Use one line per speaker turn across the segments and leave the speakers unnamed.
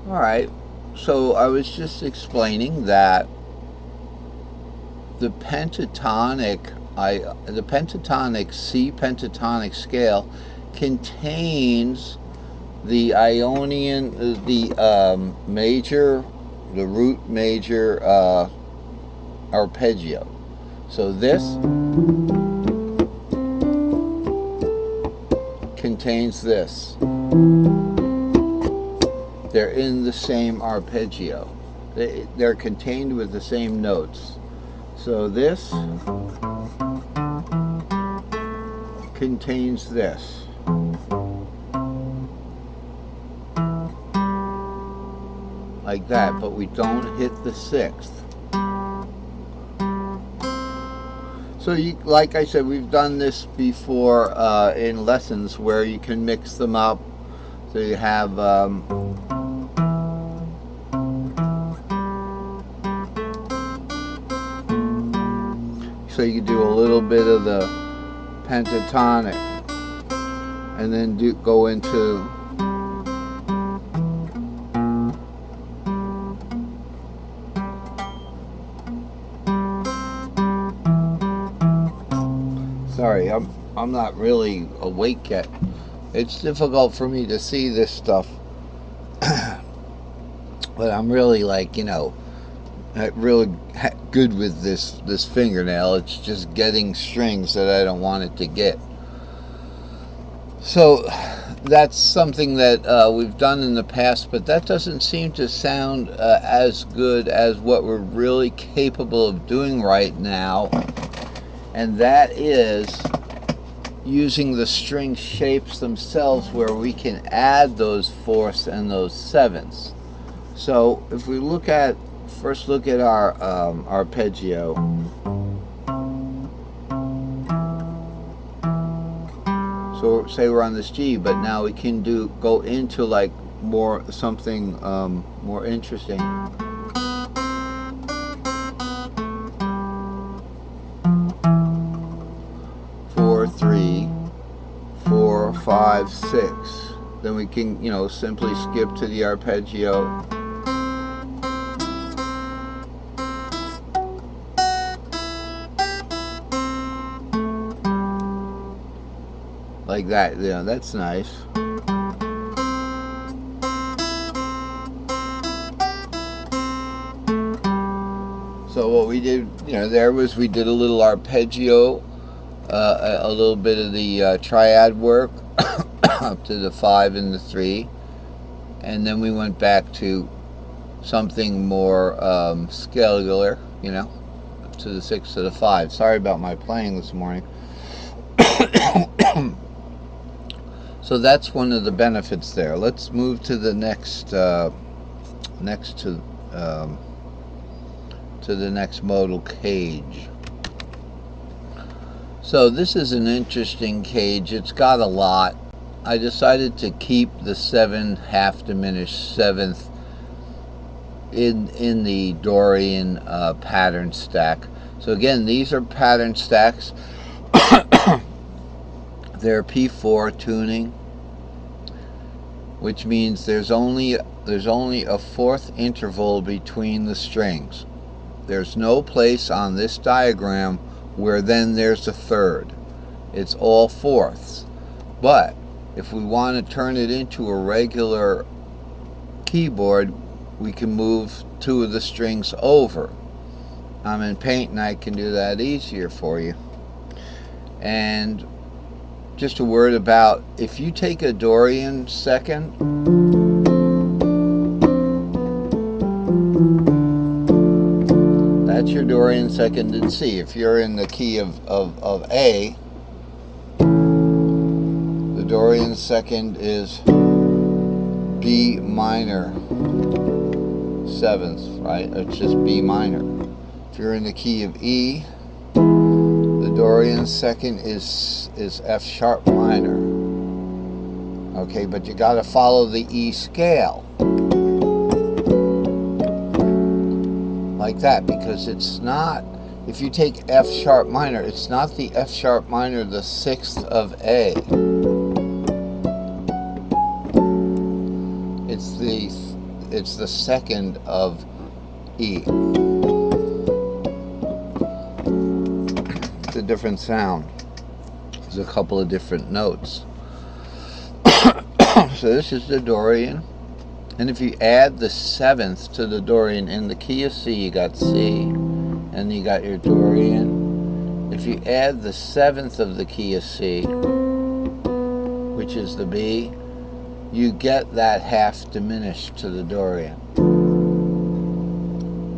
All right. So I was just explaining that the pentatonic the pentatonic C pentatonic scale contains the Ionian, the root major arpeggio. So this contains this. They're in the same arpeggio. They're contained with the same notes. So this contains this. Like that, but we don't hit the sixth. So like I said, we've done this before in lessons where you can mix them up. So you have so you can do a little bit of the pentatonic, and then go into sorry, I'm not really awake yet. It's difficult for me to see this stuff, but I'm really really good with this fingernail. It's just getting strings that I don't want it to get. So that's something that we've done in the past, but that doesn't seem to sound as good as what we're really capable of doing right now, and that is using the string shapes themselves, where we can add those fourths and those sevenths. So if we first look at our arpeggio. So say we're on this G, but now we can go into like something more interesting. 4, 3, 4, 5, 6. Then we can simply skip to the arpeggio. Like that, that's nice. So what we did, there was we did a little arpeggio, a little bit of the triad work up to the 5 and the 3, and then we went back to something more scalar, up to the 6 to the 5. Sorry about my playing this morning. So that's one of the benefits there. Let's move to the next to the next modal cage. So this is an interesting cage. It's got a lot. I decided to keep the 7 half diminished seventh in the Dorian pattern stack. So again, these are pattern stacks. They're P4 tuning, which means there's only a fourth interval between the strings. There's no place on this diagram where then there's a third. It's all fourths. But if we want to turn it into a regular keyboard, we can move 2 of the strings over. I'm in Paint and I can do that easier for you. And just a word about, if you take a Dorian second, that's your Dorian second in C. If you're in the key of A, the Dorian second is B minor seventh, right? It's just B minor. If you're in the key of E, the Dorian second is F sharp minor. Okay, but you got to follow the E scale like that, because it's not, if you take F sharp minor, it's not the F sharp minor the 6th of A. it's the second of E. It's a different sound. There's a couple of different notes. So this is the Dorian. And if you add the seventh to the Dorian in the key of C, you got C, and you got your Dorian. If you add the seventh of the key of C, which is the B, you get that half diminished to the Dorian.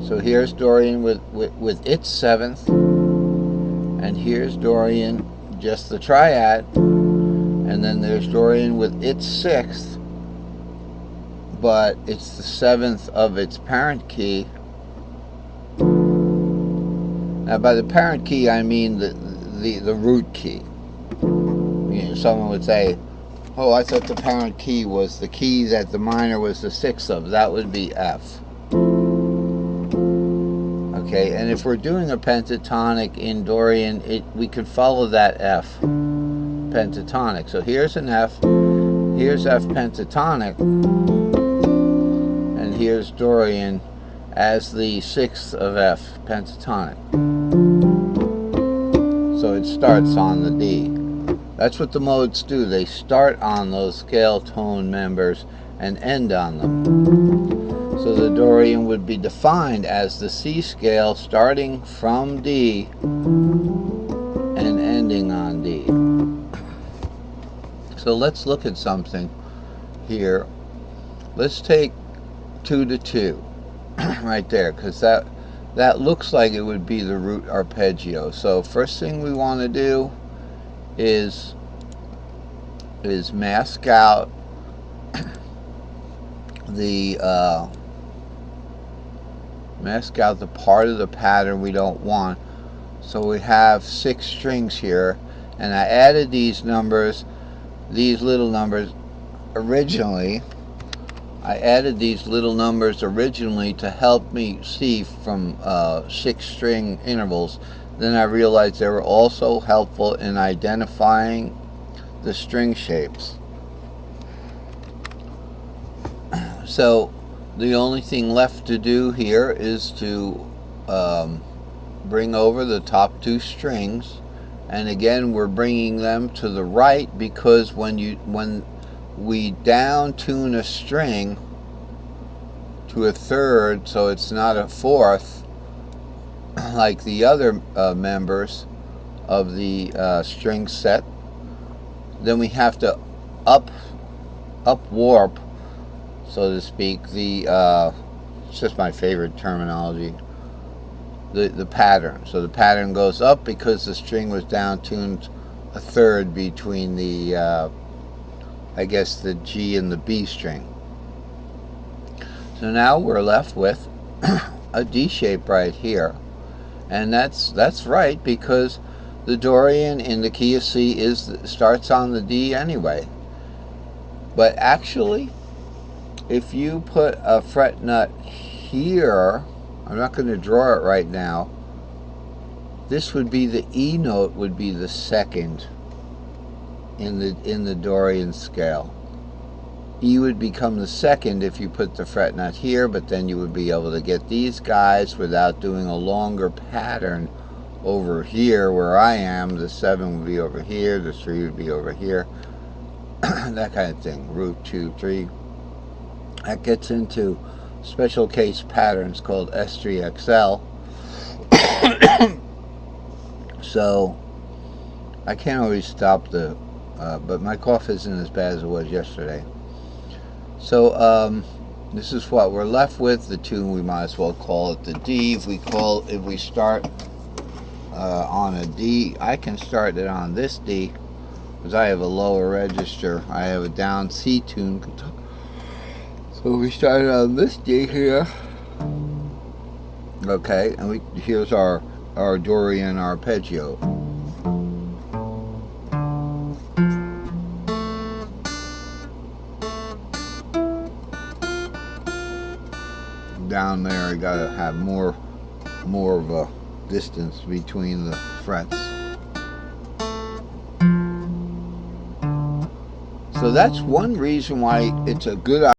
So here's Dorian with its seventh, and here's Dorian, just the triad, and then there's Dorian with its sixth, but it's the seventh of its parent key. Now by the parent key I mean the root key. You know, someone would say, oh, I thought the parent key was the key that the minor was the sixth of. That would be F. Okay, and if we're doing a pentatonic in Dorian, we could follow that F pentatonic. So here's an F, here's F pentatonic, and here's Dorian as the sixth of F pentatonic. So it starts on the D. That's what the modes do. They start on those scale tone members and end on them. So the Dorian would be defined as the C scale starting from D and ending on D. So let's look at something here. Let's take 2 to 2 right there, because that looks like it would be the root arpeggio. So first thing we want to do is mask out the part of the pattern we don't want. So we have 6 strings here, and I added these numbers, these little numbers originally. I added these little numbers originally to help me see from 6 string intervals. Then I realized they were also helpful in identifying the string shapes. So the only thing left to do here is to bring over the top 2 strings, and again we're bringing them to the right, because when we down tune a string to a third, so it's not a fourth like the other members of the string set, then we have to up warp, so to speak, the it's just my favorite terminology, the pattern. So the pattern goes up because the string was down tuned a third between the I guess the G and the B string. So now we're left with a D shape right here, and that's right, because the Dorian in the key of C starts on the D anyway. But actually, if you put a fret nut here, I'm not going to draw it right now, this would be the E note, would be the second in the Dorian scale. E would become the second if you put the fret nut here, but then you would be able to get these guys without doing a longer pattern over here where I am. The 7 would be over here, the 3 would be over here, that kind of thing. Root 2, 3. That gets into special case patterns called S3XL. So I can't always stop but my cough isn't as bad as it was yesterday. So this is what we're left with. The tune, we might as well call it the D. If we start on a D, I can start it on this D because I have a lower register. I have a down C tune. So we started on this D here. Okay, and here's our Dorian arpeggio. Down there, I gotta have more of a distance between the frets. So that's one reason why it's a good idea